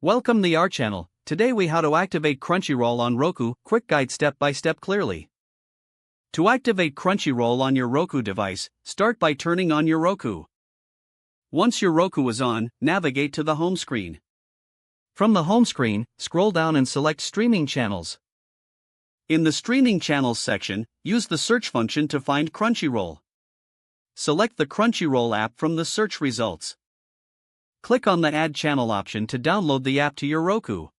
Welcome to our channel. Today we how to activate Crunchyroll on Roku, quick guide step by step clearly. To activate Crunchyroll on your Roku device, start by turning on your Roku. Once your Roku is on, navigate to the home screen. From the home screen, scroll down and select Streaming Channels. In the Streaming Channels section, use the search function to find Crunchyroll. Select the Crunchyroll app from the search results. Click on the Add Channel option to download the app to your Roku.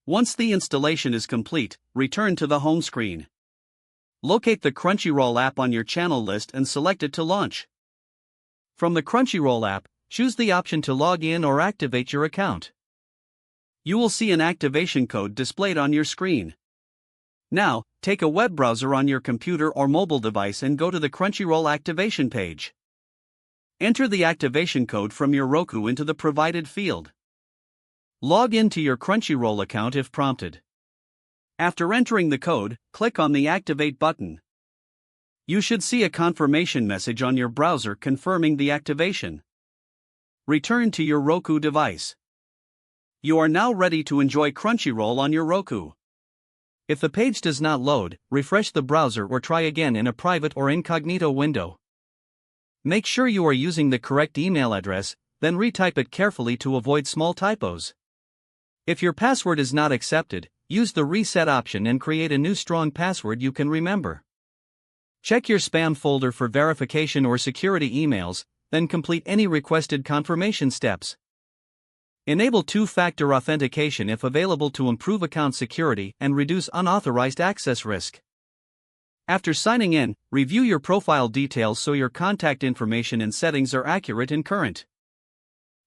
Once the installation is complete, return to the home screen. Locate the Crunchyroll app on your channel list and select it to launch. From the Crunchyroll app, choose the option to log in or activate your account. You will see an activation code displayed on your screen. Now, take a web browser on your computer or mobile device and go to the Crunchyroll activation page. Enter the activation code from your Roku into the provided field. Log in to your Crunchyroll account if prompted. After entering the code, click on the Activate button. You should see a confirmation message on your browser confirming the activation. Return to your Roku device. You are now ready to enjoy Crunchyroll on your Roku. If the page does not load, refresh the browser or try again in a private or incognito window. Make sure you are using the correct email address, then retype it carefully to avoid small typos. If your password is not accepted, use the reset option and create a new strong password you can remember. Check your spam folder for verification or security emails, then complete any requested confirmation steps. Enable two-factor authentication if available to improve account security and reduce unauthorized access risk. After signing in, review your profile details so your contact information and settings are accurate and current.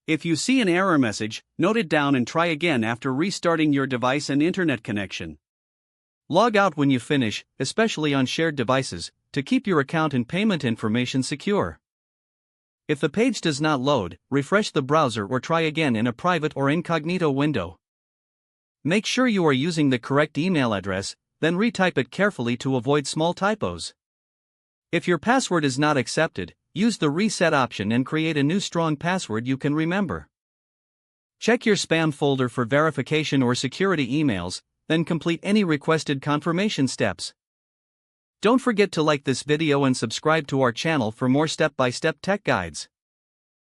If you see an error message, note it down and try again after restarting your device and internet connection. Log out when you finish, especially on shared devices, to keep your account and payment information secure. If the page does not load, refresh the browser or try again in a private or incognito window. Make sure you are using the correct email address, then retype it carefully to avoid small typos. If your password is not accepted, use the reset option and create a new strong password you can remember. Check your spam folder for verification or security emails, then complete any requested confirmation steps. Don't forget to like this video and subscribe to our channel for more step-by-step tech guides.